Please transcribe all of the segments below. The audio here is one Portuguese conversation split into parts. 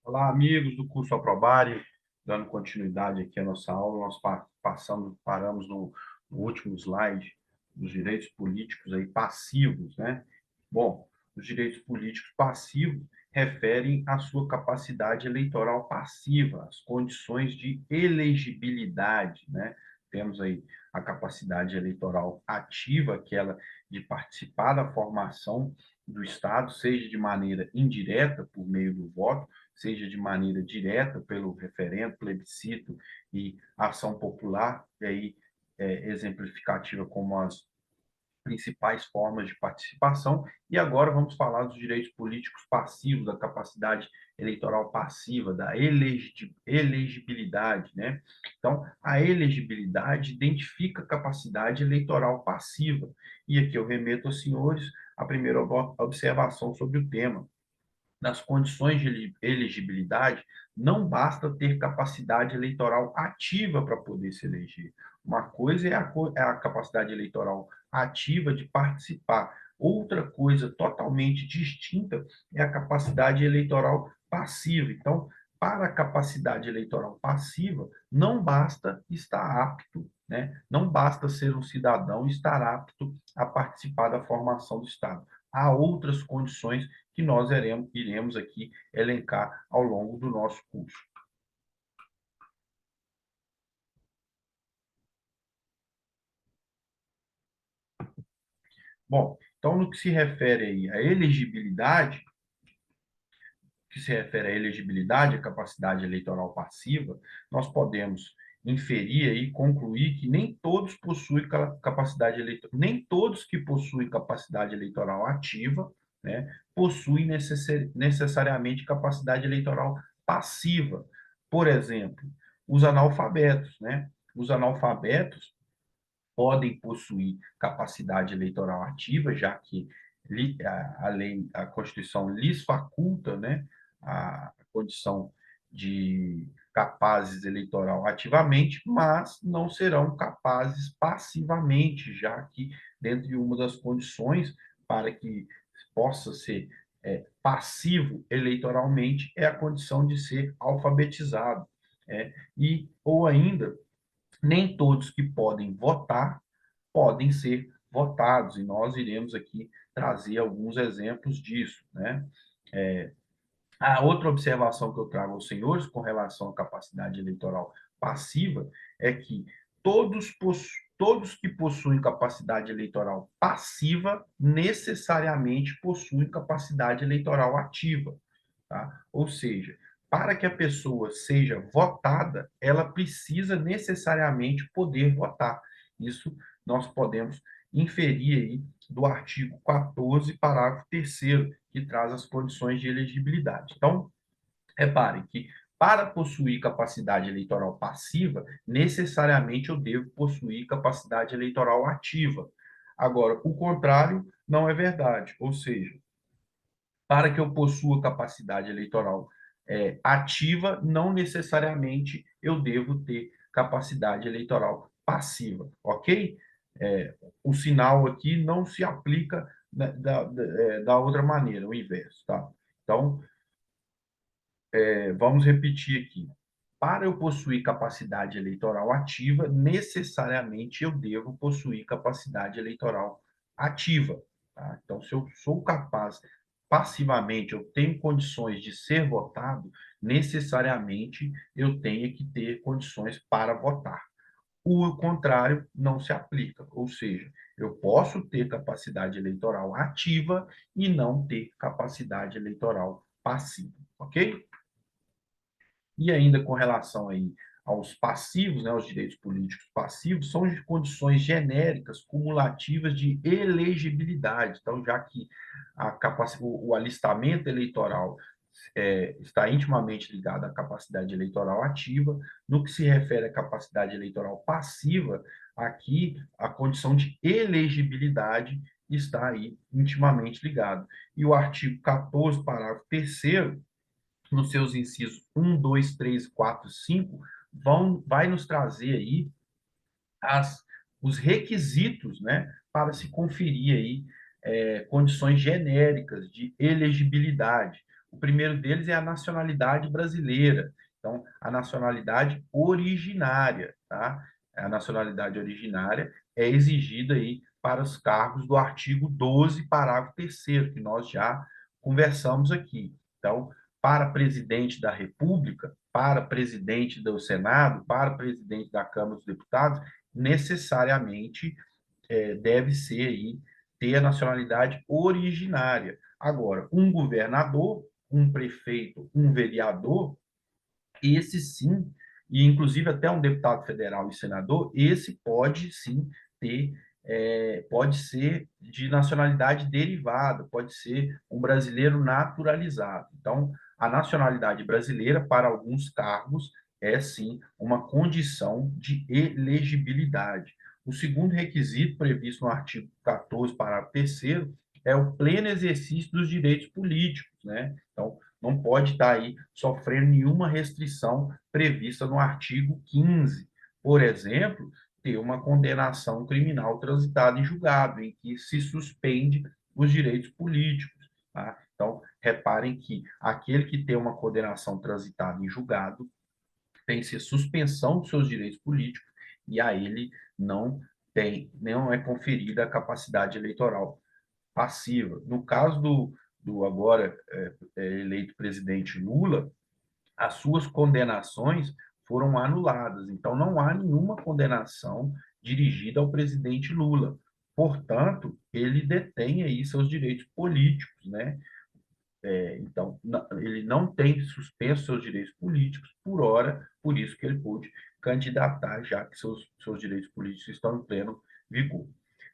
Olá, amigos do curso Aprobare, dando continuidade aqui à nossa aula, nós paramos no último slide dos direitos políticos aí passivos, né? Bom, os direitos políticos passivos referem à sua capacidade eleitoral passiva, as condições de elegibilidade, né? Temos aí a capacidade eleitoral ativa, aquela de participar da formação do Estado, seja de maneira indireta, por meio do voto, seja de maneira direta pelo referendo, plebiscito e ação popular, e aí exemplificativa como as principais formas de participação. E agora vamos falar dos direitos políticos passivos, da capacidade eleitoral passiva, da elegibilidade, né? Então, a elegibilidade identifica a capacidade eleitoral passiva. E aqui eu remeto aos senhores a primeira observação sobre o tema. Nas condições de elegibilidade, não basta ter capacidade eleitoral ativa para poder se eleger. Uma coisa é a capacidade eleitoral ativa de participar. Outra coisa totalmente distinta é a capacidade eleitoral passiva. Então, para a capacidade eleitoral passiva, não basta estar apto, né? Não basta ser um cidadão e estar apto a participar da formação do Estado. Há outras condições que nós iremos aqui elencar ao longo do nosso curso. Bom, então, no que se refere aí à elegibilidade, a capacidade eleitoral passiva, nós podemos inferir e concluir que nem todos possuem capacidade eleitoral, nem todos que possuem capacidade eleitoral ativa, né, possuem necessariamente capacidade eleitoral passiva. Por exemplo, os analfabetos, né? Os analfabetos podem possuir capacidade eleitoral ativa, já que a lei, a Constituição lhes faculta, né, a condição de capazes eleitoral ativamente, mas não serão capazes passivamente, já que dentro de uma das condições para que possa ser passivo eleitoralmente é a condição de ser alfabetizado, e ou ainda nem todos que podem ser votados, e nós iremos aqui trazer alguns exemplos disso, né? A outra observação que eu trago aos senhores com relação à capacidade eleitoral passiva é que todos que possuem capacidade eleitoral passiva necessariamente possuem capacidade eleitoral ativa, tá? Ou seja, para que a pessoa seja votada, ela precisa necessariamente poder votar. Isso nós podemos inferir aí do artigo 14, parágrafo 3º, que traz as condições de elegibilidade. Então, reparem que para possuir capacidade eleitoral passiva, necessariamente eu devo possuir capacidade eleitoral ativa. Agora, o contrário não é verdade, ou seja, para que eu possua capacidade eleitoral ativa, não necessariamente eu devo ter capacidade eleitoral passiva, ok? O sinal aqui não se aplica da outra maneira, o inverso, tá? Então, vamos repetir aqui. Para eu possuir capacidade eleitoral ativa, necessariamente eu devo possuir capacidade eleitoral ativa. Tá? Então, se eu sou capaz passivamente, eu tenho condições de ser votado, necessariamente eu tenho que ter condições para votar. O contrário não se aplica, ou seja, eu posso ter capacidade eleitoral ativa e não ter capacidade eleitoral passiva, ok? E ainda com relação aí aos passivos, né, aos direitos políticos passivos, são de condições genéricas cumulativas de elegibilidade. Então, já que o alistamento eleitoral está intimamente ligado à capacidade eleitoral ativa, no que se refere à capacidade eleitoral passiva, aqui a condição de elegibilidade está aí intimamente ligado. E o artigo 14, parágrafo 3º, nos seus incisos 1, 2, 3, 4, 5, vai nos trazer aí as, os requisitos, né, para se conferir aí condições genéricas de elegibilidade. O primeiro deles é a nacionalidade brasileira. Então, a nacionalidade originária, tá? A nacionalidade originária é exigida aí para os cargos do artigo 12, parágrafo 3º, que nós já conversamos aqui. Então, para presidente da República, para presidente do Senado, para presidente da Câmara dos Deputados, necessariamente deve ser aí ter a nacionalidade originária. Agora, um governador, um prefeito, um vereador, esse sim, e inclusive até um deputado federal e senador, esse pode sim ter, pode ser de nacionalidade derivada, pode ser um brasileiro naturalizado. Então, a nacionalidade brasileira, para alguns cargos, é sim uma condição de elegibilidade. O segundo requisito previsto no artigo 14, parágrafo 3º, é o pleno exercício dos direitos políticos, né? Então, não pode estar aí sofrendo nenhuma restrição prevista no artigo 15. Por exemplo, ter uma condenação criminal transitada em julgado, em que se suspende os direitos políticos. Tá? Então, reparem que aquele que tem uma condenação transitada em julgado tem que ser suspensão dos seus direitos políticos e a ele não é conferida a capacidade eleitoral passiva. No caso do agora eleito presidente Lula, as suas condenações foram anuladas. Então, não há nenhuma condenação dirigida ao presidente Lula. Portanto, ele detém aí seus direitos políticos, né? Então, ele não tem suspenso seus direitos políticos por hora, por isso que ele pôde candidatar, já que seus direitos políticos estão em pleno vigor.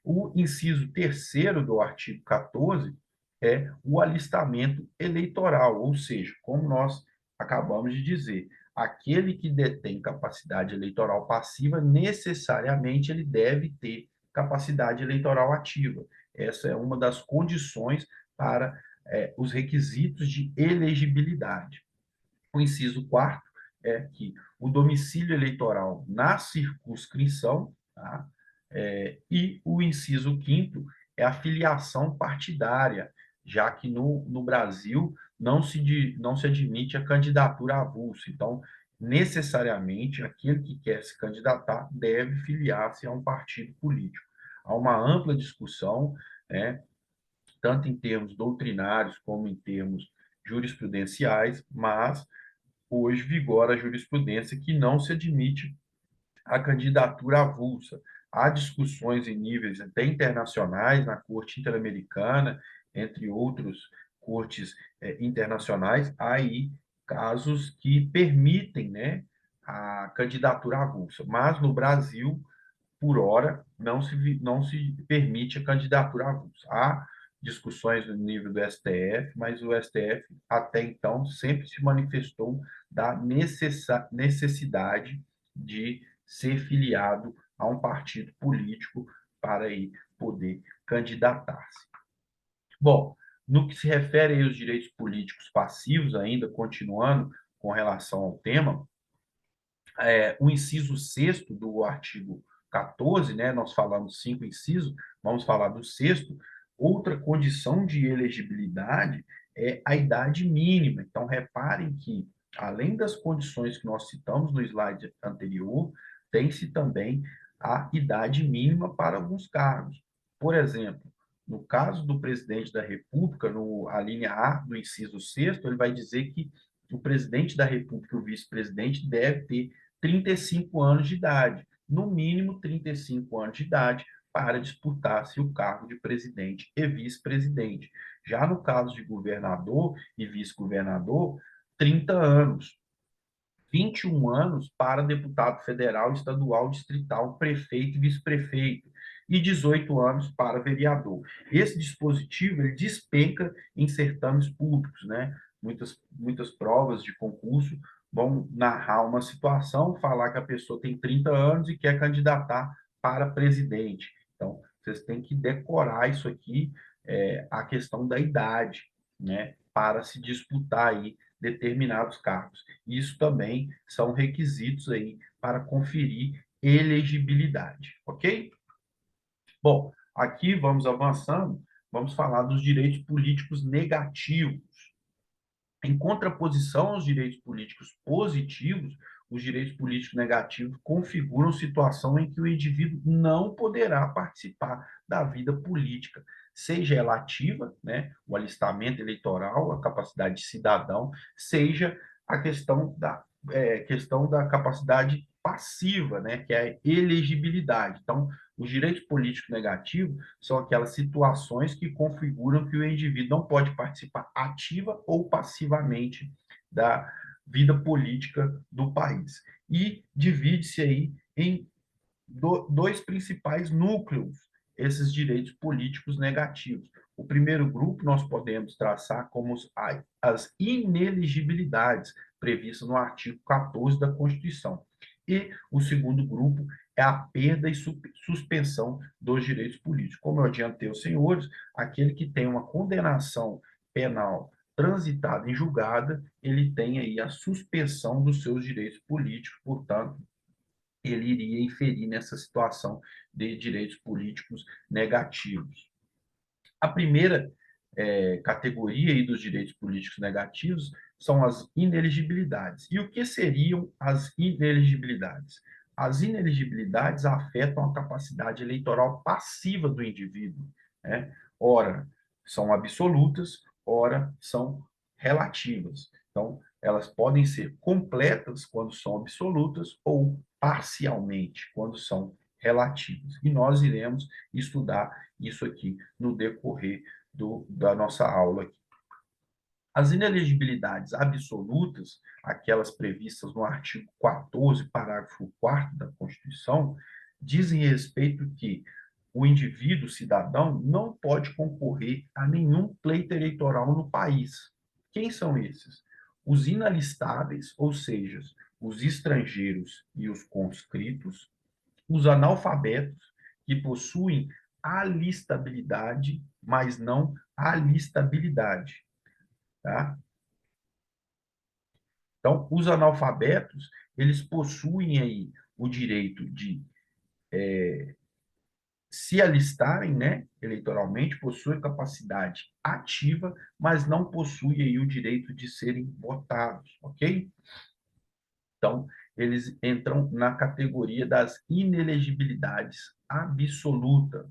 O inciso terceiro do artigo 14 é o alistamento eleitoral, ou seja, como nós acabamos de dizer, aquele que detém capacidade eleitoral passiva, necessariamente ele deve ter capacidade eleitoral ativa. Essa é uma das condições para os requisitos de elegibilidade. O inciso quarto é que o domicílio eleitoral na circunscrição, tá? E o inciso quinto é a filiação partidária, já que no Brasil não se admite a candidatura avulsa. Então, necessariamente, aquele que quer se candidatar deve filiar-se a um partido político. Há uma ampla discussão, né, tanto em termos doutrinários como em termos jurisprudenciais, mas hoje vigora a jurisprudência que não se admite a candidatura avulsa. Há discussões em níveis até internacionais, na Corte Interamericana, entre outros cortes internacionais, há aí casos que permitem, né, a candidatura avulsa. Mas no Brasil, por hora, não se permite a candidatura avulsa. Há discussões no nível do STF, mas o STF, até então, sempre se manifestou da necessidade de ser filiado a um partido político para aí poder candidatar-se. Bom, no que se refere aos direitos políticos passivos, ainda continuando com relação ao tema, o inciso sexto do artigo 14, né, nós falamos 5 incisos, vamos falar do sexto. Outra condição de elegibilidade é a idade mínima. Então, reparem que, além das condições que nós citamos no slide anterior, tem-se também a idade mínima para alguns cargos. Por exemplo, no caso do presidente da República, a linha A do inciso sexto, ele vai dizer que o presidente da República e o vice-presidente deve ter 35 anos de idade, no mínimo 35 anos de idade, para disputar-se o cargo de presidente e vice-presidente. Já no caso de governador e vice-governador, 30 anos. 21 anos para deputado federal, estadual, distrital, prefeito e vice-prefeito, e 18 anos para vereador. Esse dispositivo ele despenca em certames públicos, né? Muitas provas de concurso vão narrar uma situação, falar que a pessoa tem 30 anos e quer candidatar para presidente. Então, vocês têm que decorar isso aqui, a questão da idade, né? Para se disputar aí determinados cargos. Isso também são requisitos aí para conferir elegibilidade, ok? Bom, aqui vamos avançando, vamos falar dos direitos políticos negativos. Em contraposição aos direitos políticos positivos, os direitos políticos negativos configuram situação em que o indivíduo não poderá participar da vida política, seja ela ativa, né, o alistamento eleitoral, a capacidade de cidadão, seja a questão da capacidade passiva, né, que é a elegibilidade. Então, os direitos políticos negativos são aquelas situações que configuram que o indivíduo não pode participar ativa ou passivamente da vida política do país. E divide-se aí em dois principais núcleos esses direitos políticos negativos. O primeiro grupo nós podemos traçar como as ineligibilidades previstas no artigo 14 da Constituição. E o segundo grupo é a perda e suspensão dos direitos políticos. Como eu adiantei aos senhores, aquele que tem uma condenação penal transitada em julgada, ele tem aí a suspensão dos seus direitos políticos, portanto, ele iria inferir nessa situação de direitos políticos negativos. A primeira categoria aí dos direitos políticos negativos são as ineligibilidades. E o que seriam as ineligibilidades? As ineligibilidades afetam a capacidade eleitoral passiva do indivíduo, né? Ora, são absolutas, ora, são relativas. Então, elas podem ser completas quando são absolutas ou parcialmente quando são relativas. E nós iremos estudar isso aqui no decorrer da nossa aula aqui. As inelegibilidades absolutas, aquelas previstas no artigo 14, parágrafo 4º da Constituição, dizem respeito que o indivíduo, cidadão, não pode concorrer a nenhum pleito eleitoral no país. Quem são esses? Os inalistáveis, ou seja, os estrangeiros e os conscritos, os analfabetos, que possuem alistabilidade, mas não alistabilidade, tá? Então, os analfabetos, eles possuem aí o direito de se alistarem, né, eleitoralmente, possuem capacidade ativa, mas não possuem aí o direito de serem votados, ok? Então, eles entram na categoria das inelegibilidades absolutas.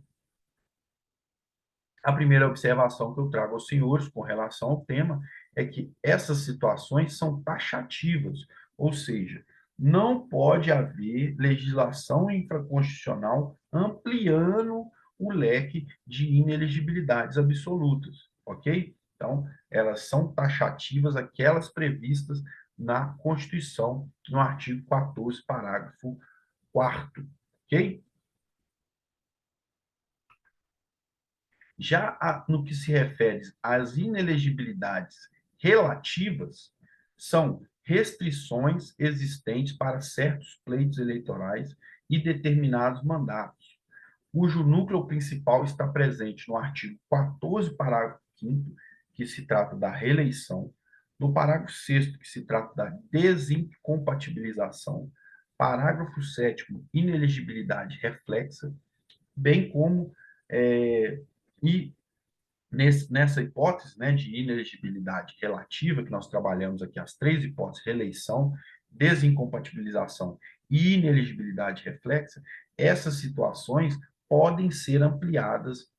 A primeira observação que eu trago aos senhores com relação ao tema é que essas situações são taxativas, ou seja, não pode haver legislação infraconstitucional ampliando o leque de inelegibilidades absolutas, ok? Então, elas são taxativas, aquelas previstas na Constituição, no artigo 14, parágrafo 4º, ok? Já no que se refere às inelegibilidades relativas, são restrições existentes para certos pleitos eleitorais e determinados mandatos, cujo núcleo principal está presente no artigo 14, parágrafo 5º, que se trata da reeleição, no parágrafo 6º, que se trata da desincompatibilização, parágrafo 7º, inelegibilidade reflexa, bem como e nessa hipótese, né, de inelegibilidade relativa, que nós trabalhamos aqui as três hipóteses, reeleição, desincompatibilização e inelegibilidade reflexa, essas situações podem ser ampliadas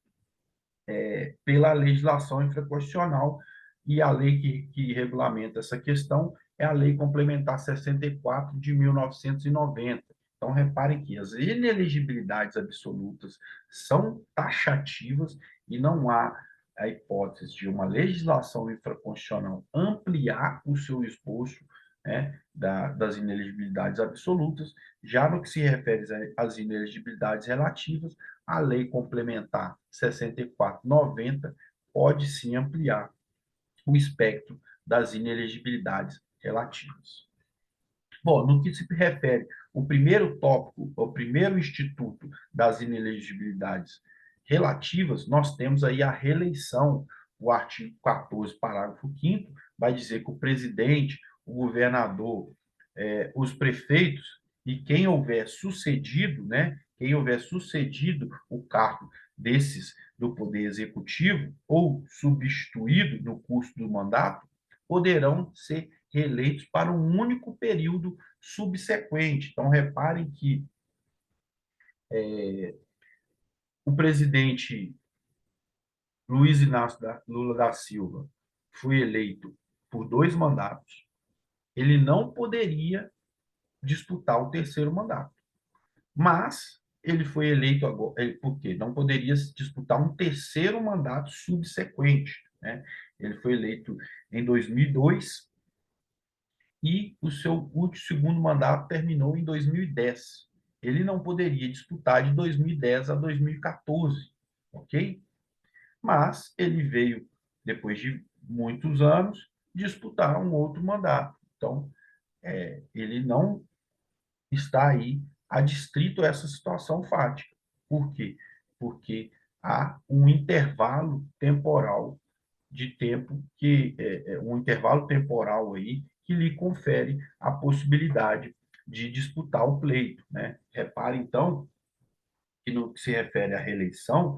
pela legislação infraconstitucional, e a lei que regulamenta essa questão é a Lei Complementar 64 de 1990. Então, reparem que as inelegibilidades absolutas são taxativas e não há a hipótese de uma legislação infraconstitucional ampliar o seu esboço, né, das inelegibilidades absolutas. Já no que se refere às inelegibilidades relativas, a Lei Complementar 64/90 pode sim ampliar o espectro das inelegibilidades relativas. Bom, no que se refere o primeiro tópico, o primeiro instituto das inelegibilidades relativas, nós temos aí a reeleição. O artigo 14, parágrafo 5º, vai dizer que o presidente, o governador, os prefeitos e quem houver sucedido, né, quem houver sucedido o cargo desses do Poder Executivo ou substituído no curso do mandato, poderão ser reeleitos para um único período subsequente. Então, reparem que o presidente Luiz Inácio Lula da Silva foi eleito por 2 mandatos, ele não poderia disputar o terceiro mandato. Mas ele foi eleito agora, porque não poderia disputar um terceiro mandato subsequente, né? Ele foi eleito em 2002 e o seu segundo mandato terminou em 2010. Ele não poderia disputar de 2010 a 2014, ok? Mas ele veio, depois de muitos anos, disputar um outro mandato. Então, ele não está aí adstrito a essa situação fática. Por quê? Porque há um intervalo temporal de tempo um intervalo temporal aí que lhe confere a possibilidade de disputar o pleito, né? Repare então que no que se refere à reeleição,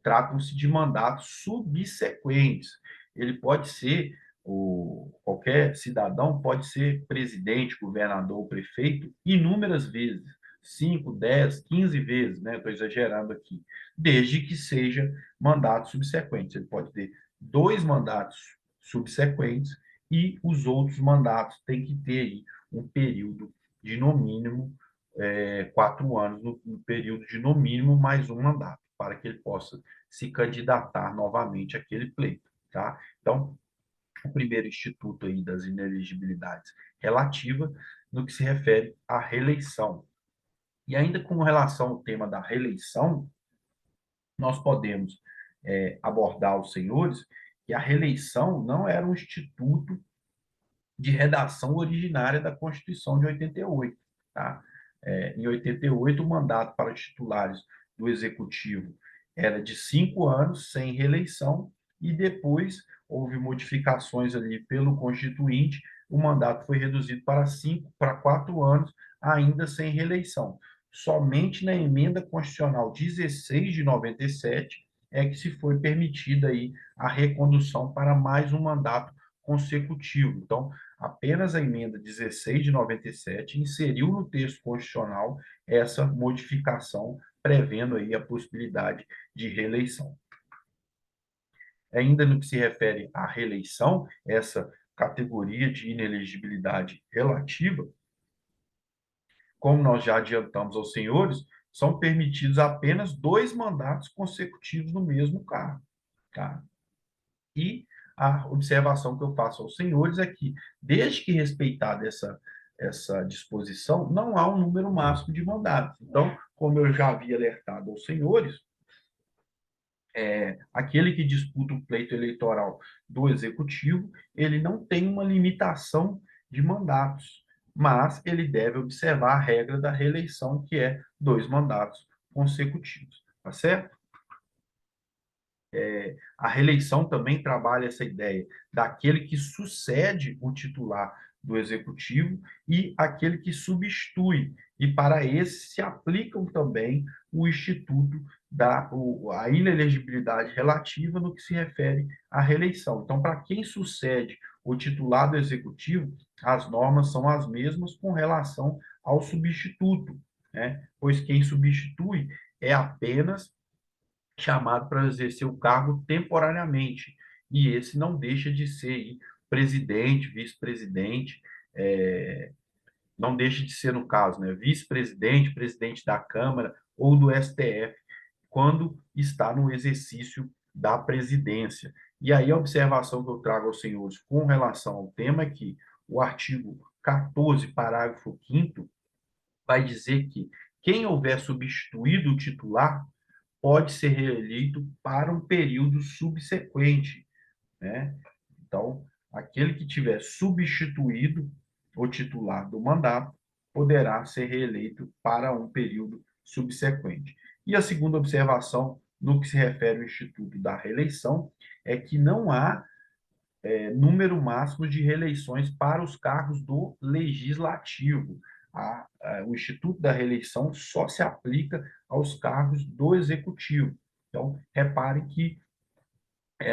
tratam-se de mandatos subsequentes. Ele pode ser, qualquer cidadão pode ser presidente, governador, prefeito inúmeras vezes, 5, 10, 15 vezes, né? Estou exagerando aqui, desde que seja mandatos subsequentes. Ele pode ter 2 mandatos subsequentes e os outros mandatos têm que ter aí um período de, no mínimo, 4 anos, no período de, no mínimo, mais um mandato, para que ele possa se candidatar novamente àquele pleito. Tá? Então, o primeiro instituto aí das inelegibilidades relativa no que se refere à reeleição. E ainda com relação ao tema da reeleição, nós podemos abordar os senhores que a reeleição não era um instituto de redação originária da Constituição de 88. Tá? Em 88, o mandato para titulares do Executivo era de 5 anos, sem reeleição, e depois houve modificações ali pelo Constituinte, o mandato foi reduzido para 4 anos, ainda sem reeleição. Somente na emenda constitucional 16 de 97 é que se foi permitida aí a recondução para mais um mandato consecutivo. Então, apenas a emenda 16 de 97 inseriu no texto constitucional essa modificação, prevendo aí a possibilidade de reeleição. Ainda no que se refere à reeleição, essa categoria de inelegibilidade relativa, como nós já adiantamos aos senhores, são permitidos apenas 2 mandatos consecutivos no mesmo cargo. Tá? E a observação que eu faço aos senhores é que, desde que respeitada essa disposição, não há um número máximo de mandatos. Então, como eu já havia alertado aos senhores, aquele que disputa o pleito eleitoral do Executivo, ele não tem uma limitação de mandatos, mas ele deve observar a regra da reeleição, que é 2 mandatos consecutivos. Tá certo? A reeleição também trabalha essa ideia daquele que sucede o titular do executivo e aquele que substitui. E para esse se aplicam também o instituto a inelegibilidade relativa no que se refere à reeleição. Então, para quem sucede o titular do executivo, as normas são as mesmas com relação ao substituto, né? Pois quem substitui é apenas chamado para exercer o cargo temporariamente. E esse não deixa de ser presidente, vice-presidente, não deixa de ser, no caso, né, vice-presidente, presidente da Câmara ou do STF, quando está no exercício da presidência. E aí a observação que eu trago aos senhores com relação ao tema é que o artigo 14, parágrafo 5º, vai dizer que quem houver substituído o titular pode ser reeleito para um período subsequente, né? Então, aquele que tiver substituído o titular do mandato poderá ser reeleito para um período subsequente. E a segunda observação, no que se refere ao Instituto da Reeleição, é que não há número máximo de reeleições para os cargos do Legislativo. O Instituto da Reeleição só se aplica aos cargos do Executivo. Então, repare que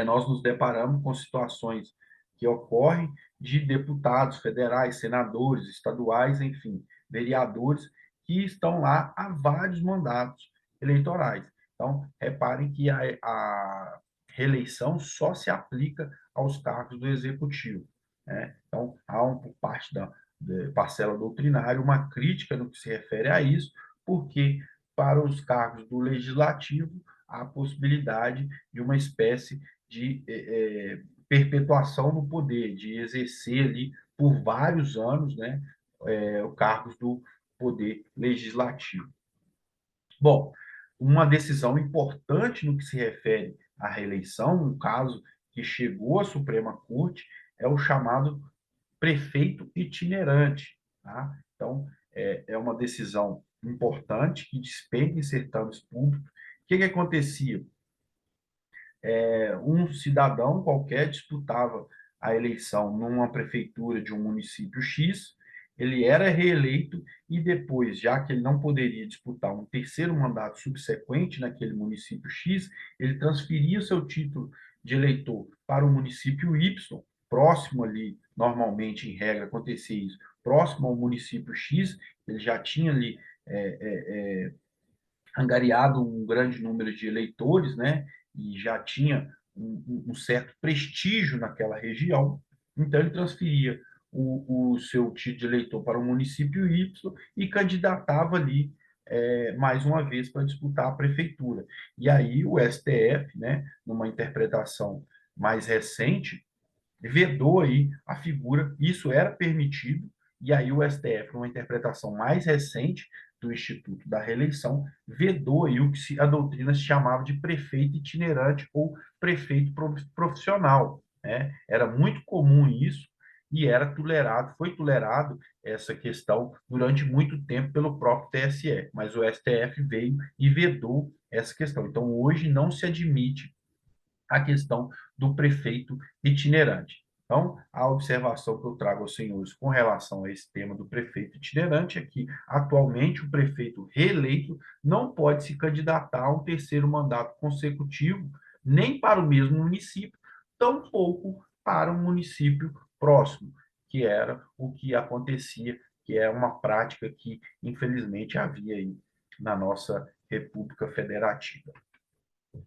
nós nos deparamos com situações que ocorre de deputados federais, senadores, estaduais, enfim, vereadores que estão lá há vários mandatos eleitorais. Então, reparem que a reeleição só se aplica aos cargos do executivo, né? Então, há por parte da parcela doutrinária uma crítica no que se refere a isso, porque para os cargos do legislativo há a possibilidade de uma espécie de perpetuação no poder, de exercer ali por vários anos, né, os cargos do poder legislativo. Bom, uma decisão importante no que se refere à reeleição, um caso que chegou à Suprema Corte, é o chamado prefeito itinerante. Tá? Então, é uma decisão importante que despenca em certames públicos. O que acontecia? Um cidadão qualquer disputava a eleição numa prefeitura de um município X, ele era reeleito e depois, já que ele não poderia disputar um terceiro mandato subsequente naquele município X, ele transferia o seu título de eleitor para o município Y, próximo ali, normalmente, em regra, acontecia isso, próximo ao município X, ele já tinha ali angariado um grande número de eleitores, né? E já tinha um certo prestígio naquela região. Então, ele transferia o seu título de eleitor para o município Y e candidatava ali mais uma vez para disputar a prefeitura. E aí o STF, né, numa interpretação mais recente, vedou aí a figura, isso era permitido, e aí o STF, numa interpretação mais recente do Instituto da Reeleição, vedou aí o que a doutrina se chamava de prefeito itinerante ou prefeito profissional, né? Era muito comum isso e era tolerado, foi tolerado essa questão durante muito tempo pelo próprio TSE, mas o STF veio e vedou essa questão. Então, hoje não se admite a questão do prefeito itinerante. Então, a observação que eu trago aos senhores com relação a esse tema do prefeito itinerante é que, atualmente, o prefeito reeleito não pode se candidatar a um terceiro mandato consecutivo, nem para o mesmo município, tampouco para um município próximo, que era o que acontecia, que é uma prática que, infelizmente, havia aí na nossa República Federativa.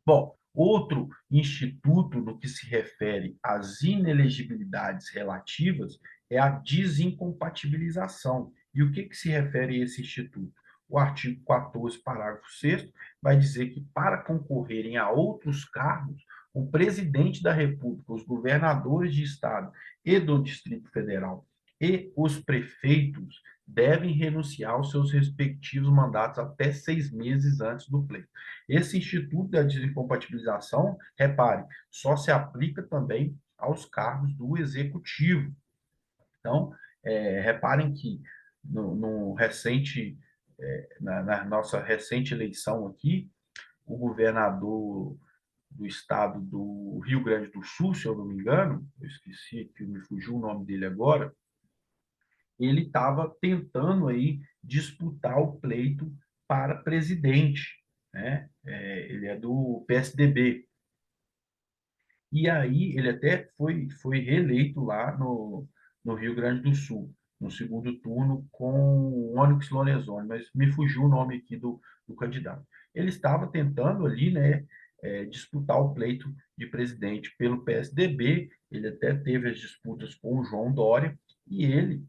Bom, outro instituto no que se refere às inelegibilidades relativas é a desincompatibilização. E o que se refere a esse instituto? O artigo 14, parágrafo 6º, vai dizer que para concorrerem a outros cargos, o presidente da República, os governadores de estado e do Distrito Federal e os prefeitos devem renunciar aos seus respectivos mandatos até 6 meses antes do pleito. Esse instituto da desincompatibilização, repare, só se aplica também aos cargos do executivo. Então, reparem que no recente, na nossa recente eleição aqui, o governador do estado do Rio Grande do Sul, se eu não me engano, eu esqueci que me fugiu o nome dele agora, ele estava tentando aí disputar o pleito para presidente, né? Ele é do PSDB. E aí ele até foi reeleito lá no Rio Grande do Sul, no segundo turno, com o Onyx Lorenzoni, mas me fugiu o nome aqui do candidato. Ele estava tentando ali, né, disputar o pleito de presidente pelo PSDB, ele até teve as disputas com o João Dória, e ele,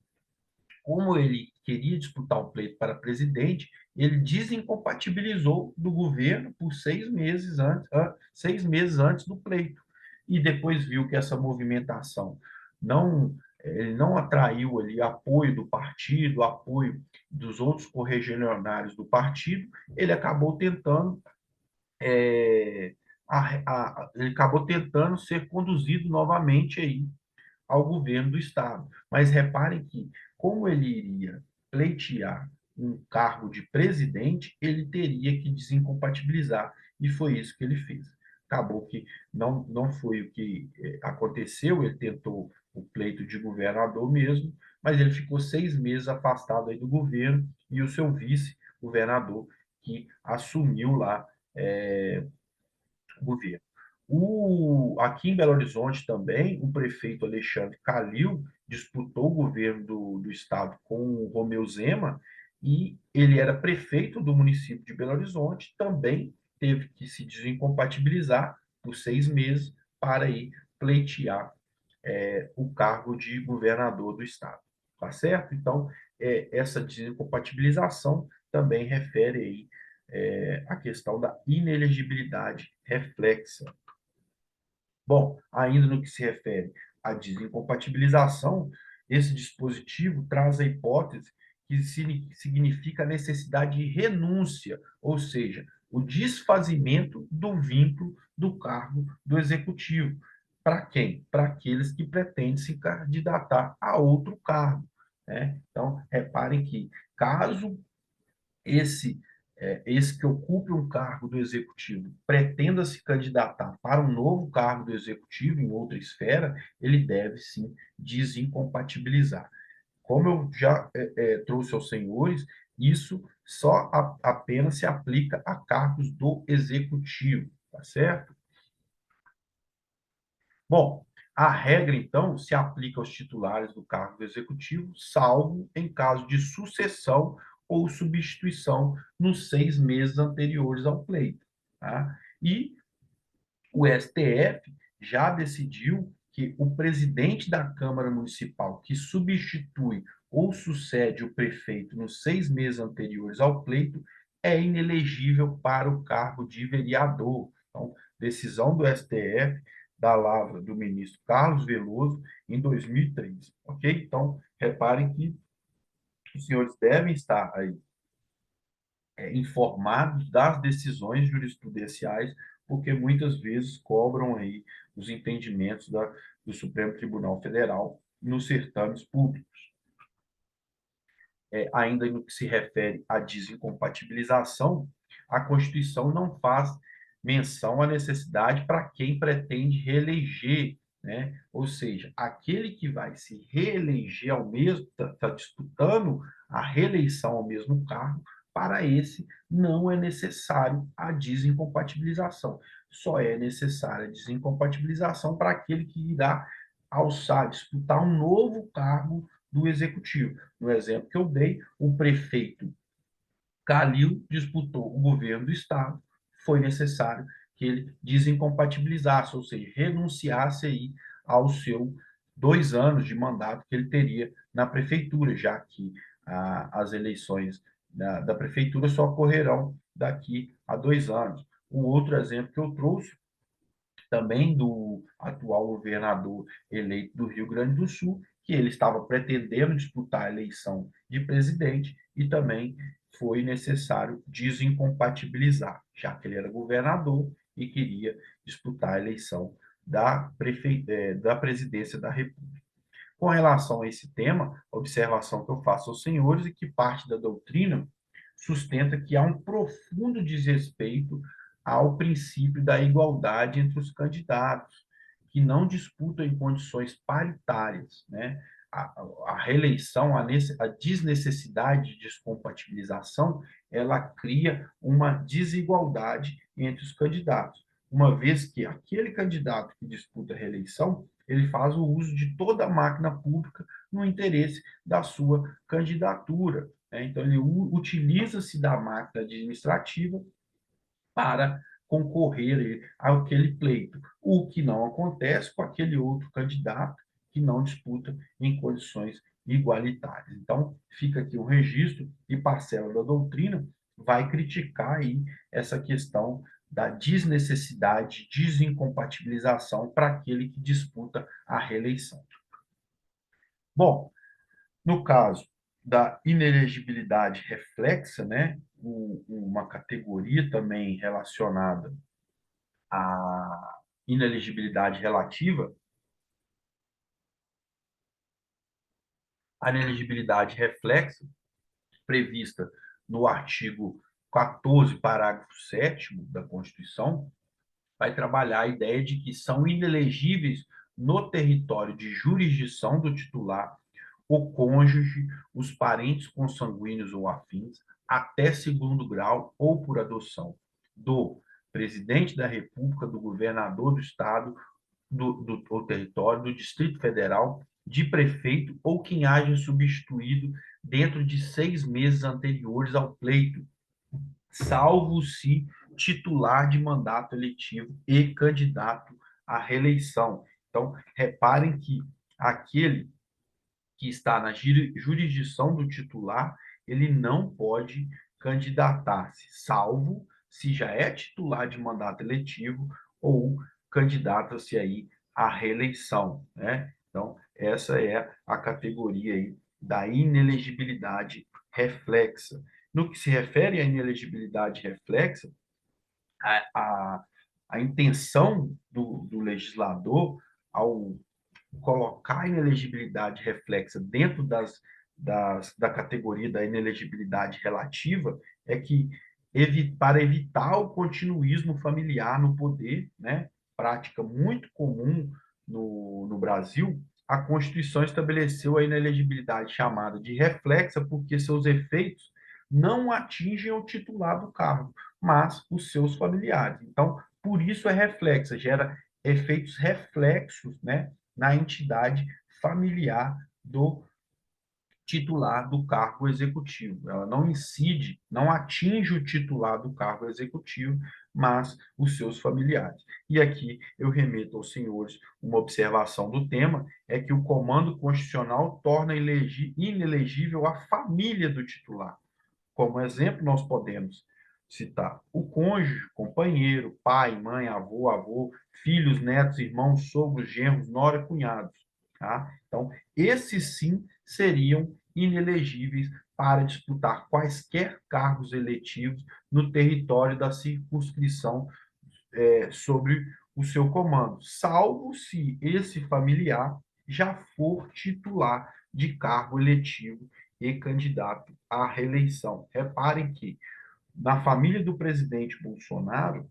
como ele queria disputar o pleito para presidente, ele desincompatibilizou do governo por 6 meses antes do pleito. E depois viu que essa movimentação não, ele não atraiu ali apoio do partido, apoio dos outros correligionários do partido, ele acabou tentando é, ele acabou tentando ser conduzido novamente aí ao governo do Estado. Mas reparem que, como ele iria pleitear um cargo de presidente, ele teria que desincompatibilizar, e foi isso que ele fez. Acabou que não foi o que aconteceu, ele tentou o pleito de governador mesmo, mas ele ficou 6 meses afastado aí do governo, e o seu vice-governador que assumiu lá o governo. Aqui em Belo Horizonte também, o prefeito Alexandre Calil disputou o governo do estado com o Romeu Zema, e ele era prefeito do município de Belo Horizonte, também teve que se desincompatibilizar por 6 meses para ir pleitear o cargo de governador do estado. Tá certo? Então, essa desincompatibilização também refere aí a questão da inelegibilidade reflexa. Bom, ainda no que se refere à desincompatibilização, esse dispositivo traz a hipótese que significa a necessidade de renúncia, ou seja, o desfazimento do vínculo do cargo do executivo. Para quem? Para aqueles que pretendem se candidatar a outro cargo, né? Então, reparem que, caso esse esse que ocupe um cargo do executivo pretenda se candidatar para um novo cargo do executivo em outra esfera, ele deve sim desincompatibilizar. Como eu já trouxe aos senhores, isso só apenas se aplica a cargos do executivo, tá certo? Bom, a regra, então, se aplica aos titulares do cargo do executivo, salvo em caso de sucessão ou substituição nos 6 meses anteriores ao pleito. Tá? E o STF já decidiu que o presidente da Câmara Municipal que substitui ou sucede o prefeito nos 6 meses anteriores ao pleito é inelegível para o cargo de vereador. Então, decisão do STF, da lavra do ministro Carlos Veloso, em 2003. Ok? Então, reparem que os senhores devem estar aí informados das decisões jurisprudenciais, porque muitas vezes cobram aí os entendimentos do Supremo Tribunal Federal nos certames públicos. Ainda no que se refere à desincompatibilização, a Constituição não faz menção à necessidade para quem pretende reeleger, né? Ou seja, aquele que vai se reeleger ao mesmo, está disputando a reeleição ao mesmo cargo, para esse não é necessário a desincompatibilização. Só é necessária a desincompatibilização para aquele que irá alçar, disputar um novo cargo do executivo. No exemplo que eu dei, o prefeito Calil disputou o governo do estado, foi necessário que ele desincompatibilizasse, ou seja, renunciasse aí aos seus 2 anos de mandato que ele teria na prefeitura, já que as eleições da prefeitura só ocorrerão daqui a 2 anos. O outro exemplo que eu trouxe também do atual governador eleito do Rio Grande do Sul, que ele estava pretendendo disputar a eleição de presidente e também foi necessário desincompatibilizar, já que ele era governador e queria disputar a eleição da presidência da República. Com relação a esse tema, a observação que eu faço aos senhores é que parte da doutrina sustenta que há um profundo desrespeito ao princípio da igualdade entre os candidatos, que não disputam em condições paritárias, né? A reeleição, a desnecessidade de descompatibilização, ela cria uma desigualdade entre os candidatos, uma vez que aquele candidato que disputa a reeleição, ele faz o uso de toda a máquina pública no interesse da sua candidatura, né? Então, ele utiliza-se da máquina administrativa para concorrer àquele pleito, o que não acontece com aquele outro candidato que não disputa em condições igualitárias. Então, fica aqui o registro e parcela da doutrina vai criticar aí essa questão da desnecessidade, desincompatibilização para aquele que disputa a reeleição. Bom, no caso da inelegibilidade reflexa, né, uma categoria também relacionada à inelegibilidade relativa, a inelegibilidade reflexa, prevista no artigo 14, parágrafo 7º da Constituição, vai trabalhar a ideia de que são inelegíveis no território de jurisdição do titular o cônjuge, os parentes consanguíneos ou afins, até segundo grau ou por adoção, do presidente da República, do governador do estado, do território, do Distrito Federal, de prefeito ou quem haja substituído dentro de 6 meses anteriores ao pleito, salvo se titular de mandato eletivo e candidato à reeleição. Então, reparem que aquele que está na jurisdição do titular, ele não pode candidatar-se, salvo se já é titular de mandato eletivo ou candidata-se aí à reeleição, né? Então, essa é a categoria aí da inelegibilidade reflexa. No que se refere à inelegibilidade reflexa, a, a, a intenção do legislador ao colocar a inelegibilidade reflexa dentro da categoria da inelegibilidade relativa é que, para evitar o continuismo familiar no poder, né, prática muito comum no Brasil, a Constituição estabeleceu a inelegibilidade chamada de reflexa porque seus efeitos não atingem o titular do cargo, mas os seus familiares. Então, por isso é reflexa, gera efeitos reflexos, né, na entidade familiar do titular do cargo executivo. Ela não incide, não atinge o titular do cargo executivo, mas os seus familiares. E aqui eu remeto aos senhores uma observação do tema, é que o comando constitucional torna inelegível a família do titular. Como exemplo, nós podemos citar o cônjuge, companheiro, pai, mãe, avô, filhos, netos, irmãos, sogros, genros, nora, cunhados. Tá? Então, esses sim seriam inelegíveis para disputar quaisquer cargos eletivos no território da circunscrição sobre o seu comando, salvo se esse familiar já for titular de cargo eletivo e candidato à reeleição. Reparem que, na família do presidente Bolsonaro,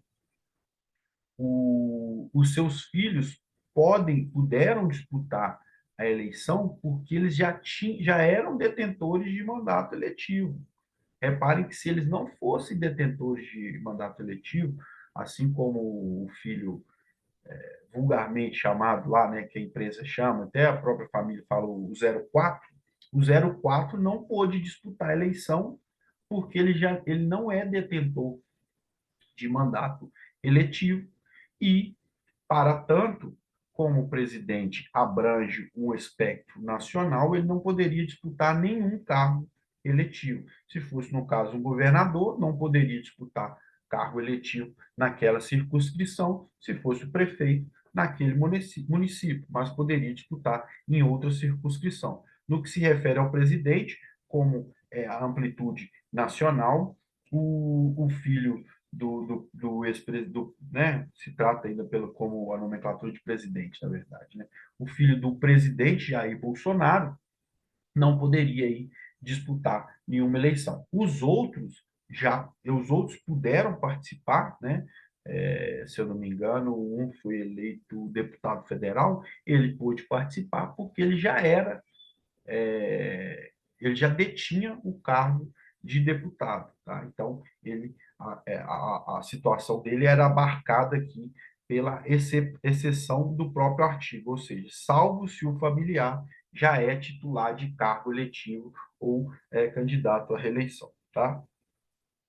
os seus filhos puderam disputar a eleição porque eles já eram detentores de mandato eletivo. Reparem que se eles não fossem detentores de mandato eletivo, assim como o filho vulgarmente chamado lá, né, que a imprensa chama, até a própria família fala o 04 não pôde disputar a eleição porque ele não é detentor de mandato eletivo e, para tanto, como o presidente abrange um espectro nacional, ele não poderia disputar nenhum cargo eletivo. Se fosse, no caso, um governador, não poderia disputar cargo eletivo naquela circunscrição, se fosse o prefeito, naquele município, mas poderia disputar em outra circunscrição. No que se refere ao presidente, como a amplitude nacional, o filho do ex-presidente, né? Se trata ainda como a nomenclatura de presidente, na verdade, né? O filho do presidente Jair Bolsonaro não poderia aí disputar nenhuma eleição. Os outros puderam participar, né? Se eu não me engano, um foi eleito deputado federal, ele pôde participar porque ele já detinha o cargo de deputado, tá? Então, a situação dele era abarcada aqui pela exceção do próprio artigo, ou seja, salvo se o familiar já é titular de cargo eletivo ou é candidato à reeleição, tá?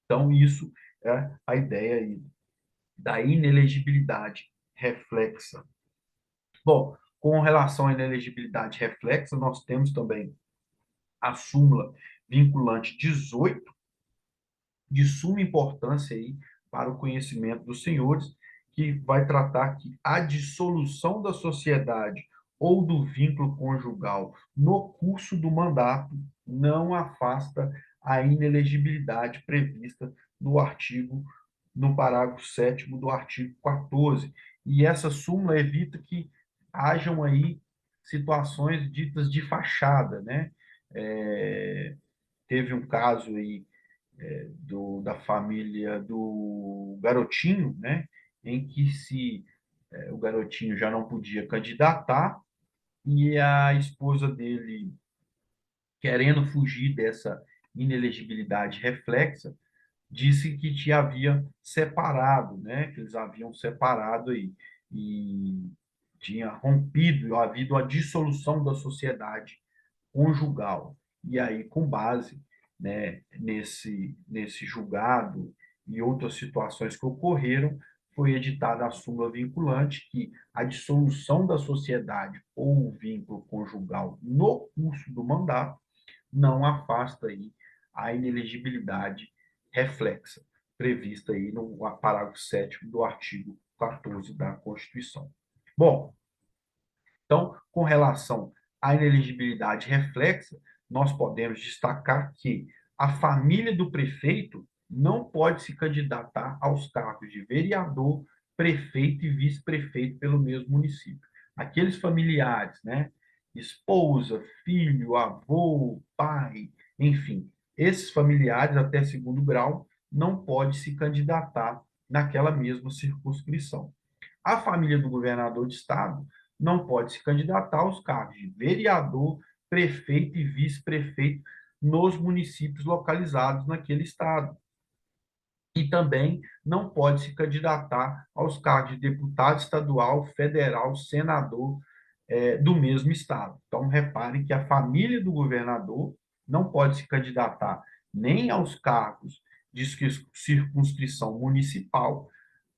Então, isso é a ideia aí da inelegibilidade reflexa. Bom, com relação à inelegibilidade reflexa, nós temos também a súmula vinculante 18, de suma importância aí para o conhecimento dos senhores, que vai tratar que a dissolução da sociedade ou do vínculo conjugal no curso do mandato não afasta a inelegibilidade prevista no parágrafo 7º do artigo 14. E essa súmula evita que hajam aí situações ditas de fachada, né? Teve um caso aí da família do garotinho, né, em que o garotinho já não podia candidatar e a esposa dele, querendo fugir dessa inelegibilidade reflexa, disse que havia separado, né? Que eles haviam separado aí e tinha rompido, havido a dissolução da sociedade conjugal. E aí, com base, né, nesse julgado e outras situações que ocorreram, foi editada a súmula vinculante que a dissolução da sociedade ou o vínculo conjugal no curso do mandato não afasta aí a inelegibilidade reflexa, prevista aí no parágrafo 7º do artigo 14 da Constituição. Bom, então, com relação à inelegibilidade reflexa, nós podemos destacar que a família do prefeito não pode se candidatar aos cargos de vereador, prefeito e vice-prefeito pelo mesmo município. Aqueles familiares, né? Esposa, filho, avô, pai, enfim, esses familiares até segundo grau não pode se candidatar naquela mesma circunscrição. A família do governador de estado não pode se candidatar aos cargos de vereador, prefeito e vice-prefeito nos municípios localizados naquele estado. E também não pode se candidatar aos cargos de deputado estadual, federal, senador do mesmo estado. Então, reparem que a família do governador não pode se candidatar nem aos cargos de circunscrição municipal,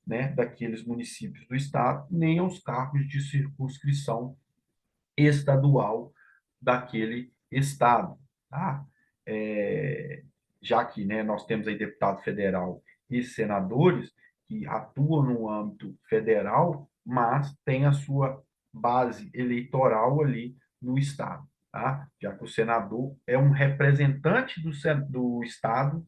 né, daqueles municípios do estado, nem aos cargos de circunscrição estadual daquele estado, tá? É, já que, né, nós temos aí deputado federal e senadores que atuam no âmbito federal, mas têm a sua base eleitoral ali no estado, tá? Já que o senador é um representante do estado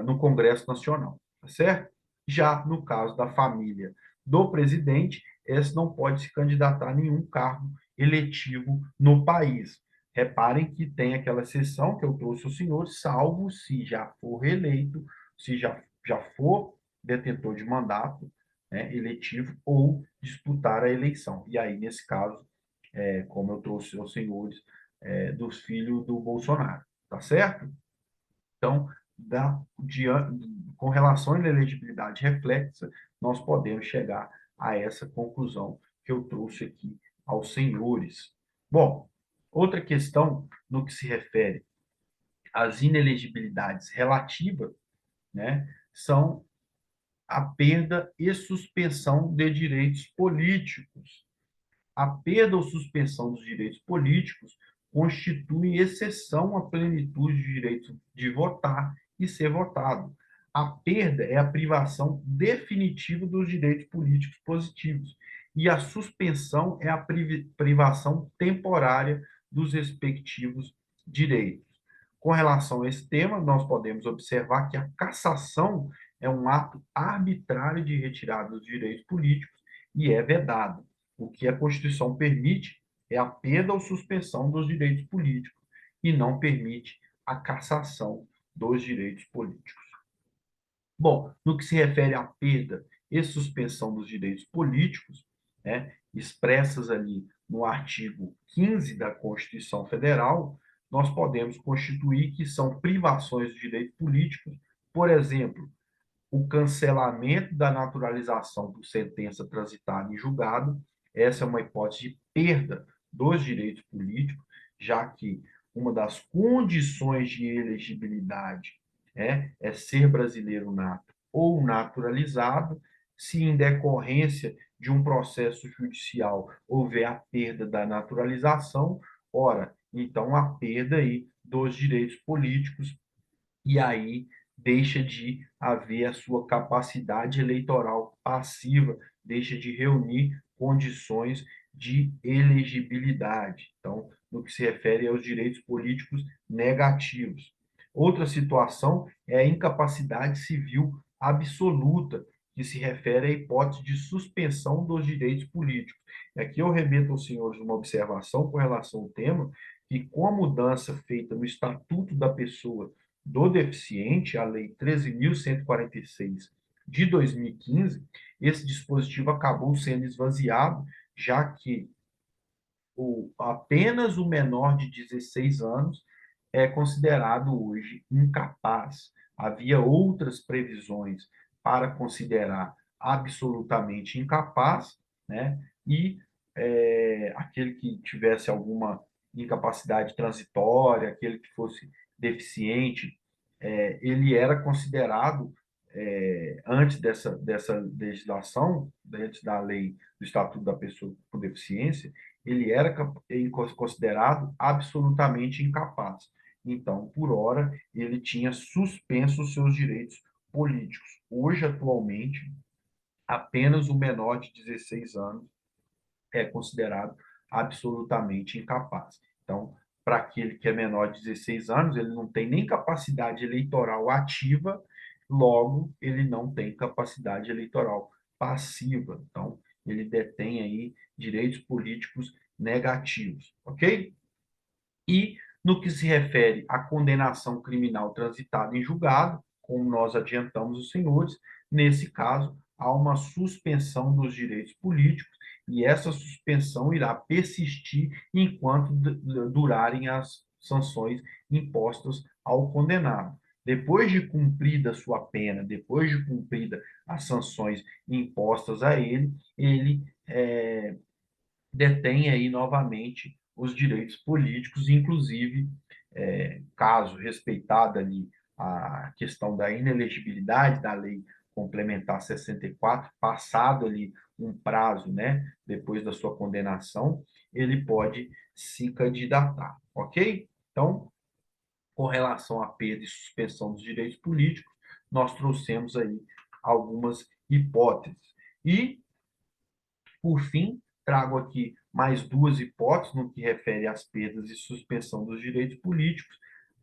no Congresso Nacional, tá certo? Já no caso da família do presidente, esse não pode se candidatar a nenhum cargo eletivo no país. Reparem que tem aquela exceção que eu trouxe aos senhores, salvo se já for reeleito, se já for detentor de mandato, né, eletivo ou disputar a eleição. E aí, nesse caso, como eu trouxe aos senhores, dos filhos do Bolsonaro, tá certo? Então, com relação à inelegibilidade reflexa, nós podemos chegar a essa conclusão que eu trouxe aqui aos senhores. Bom, outra questão no que se refere às inelegibilidades relativas, né, são a perda e suspensão de direitos políticos. A perda ou suspensão dos direitos políticos constitui exceção à plenitude de direito de votar e ser votado. A perda é a privação definitiva dos direitos políticos positivos e a suspensão é a privação temporária dos respectivos direitos. Com relação a esse tema, nós podemos observar que a cassação é um ato arbitrário de retirada dos direitos políticos e é vedado. O que a Constituição permite é a perda ou suspensão dos direitos políticos e não permite a cassação dos direitos políticos. Bom, no que se refere à perda e suspensão dos direitos políticos, né, expressas ali no artigo 15 da Constituição Federal, nós podemos constituir que são privações de direitos políticos, por exemplo, o cancelamento da naturalização por sentença transitada em julgado. Essa é uma hipótese de perda dos direitos políticos, já que uma das condições de elegibilidade é ser brasileiro nato ou naturalizado. Se em decorrência de um processo judicial houver a perda da naturalização, ora, então a perda aí dos direitos políticos, e aí deixa de haver a sua capacidade eleitoral passiva, deixa de reunir condições de elegibilidade. Então, no que se refere aos direitos políticos negativos. Outra situação é a incapacidade civil absoluta, que se refere à hipótese de suspensão dos direitos políticos. E aqui eu remeto aos senhores uma observação com relação ao tema, que com a mudança feita no Estatuto da Pessoa do Deficiente, a Lei 13.146 de 2015, esse dispositivo acabou sendo esvaziado, já que apenas o menor de 16 anos é considerado hoje incapaz, havia outras previsões para considerar absolutamente incapaz, né? E aquele que tivesse alguma incapacidade transitória, aquele que fosse deficiente, ele era considerado, antes dessa legislação, antes da lei do Estatuto da Pessoa com Deficiência, ele era considerado absolutamente incapaz. Então, por hora, ele tinha suspenso os seus direitos políticos. Hoje, atualmente, apenas o menor de 16 anos é considerado absolutamente incapaz. Então, para aquele que é menor de 16 anos, ele não tem nem capacidade eleitoral ativa, logo, ele não tem capacidade eleitoral passiva. Então, ele detém aí direitos políticos negativos, ok? E no que se refere à condenação criminal transitada em julgado, como nós adiantamos os senhores, nesse caso, há uma suspensão dos direitos políticos e essa suspensão irá persistir enquanto durarem as sanções impostas ao condenado. Depois de cumprida sua pena, depois de cumprida as sanções impostas a ele, ele detém aí novamente os direitos políticos, inclusive, caso respeitada ali a questão da inelegibilidade da lei complementar 64, passado ali um prazo, né, depois da sua condenação, ele pode se candidatar, ok? Então, com relação à perda e suspensão dos direitos políticos, nós trouxemos aí algumas hipóteses. E por fim, trago aqui mais duas hipóteses no que refere às perdas e suspensão dos direitos políticos.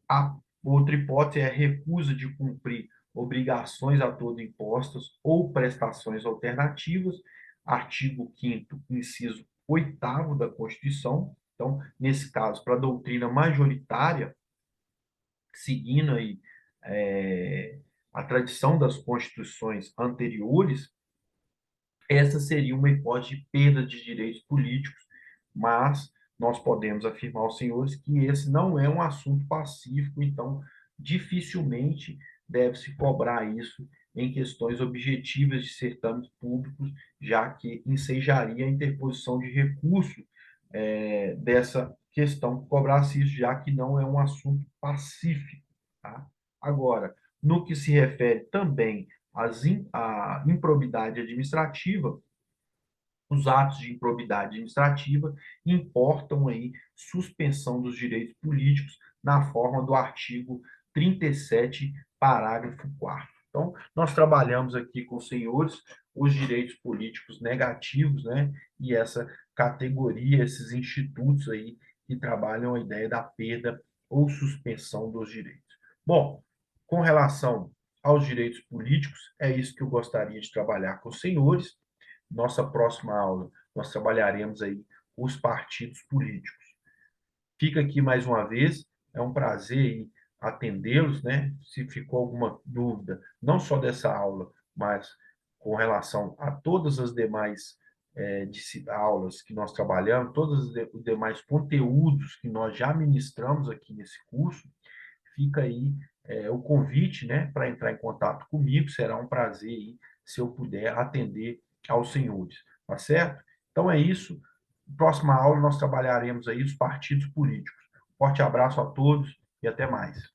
A outra hipótese é a recusa de cumprir obrigações a todo impostas ou prestações alternativas, artigo 5º, inciso 8º da Constituição. Então, nesse caso, para a doutrina majoritária, seguindo aí a tradição das constituições anteriores, essa seria uma hipótese de perda de direitos políticos, mas nós podemos afirmar aos senhores que esse não é um assunto pacífico, então dificilmente deve-se cobrar isso em questões objetivas de certames públicos, já que ensejaria a interposição de recurso dessa questão, cobrasse isso, já que não é um assunto pacífico. Tá? Agora, no que se refere também à improbidade administrativa, os atos de improbidade administrativa importam aí suspensão dos direitos políticos na forma do artigo 37, parágrafo 4º. Então, nós trabalhamos aqui com os senhores os direitos políticos negativos, né? E essa categoria, esses institutos aí que trabalham a ideia da perda ou suspensão dos direitos. Bom, com relação aos direitos políticos, é isso que eu gostaria de trabalhar com os senhores. Nossa próxima aula, nós trabalharemos aí os partidos políticos. Fica aqui mais uma vez, é um prazer atendê-los, né? Se ficou alguma dúvida, não só dessa aula, mas com relação a todas as demais aulas que nós trabalhamos, todos os demais conteúdos que nós já ministramos aqui nesse curso, fica aí o convite, né, para entrar em contato comigo. Será um prazer aí, se eu puder atender aos senhores, tá certo? Então é isso. Próxima aula nós trabalharemos aí os partidos políticos. Forte abraço a todos e até mais.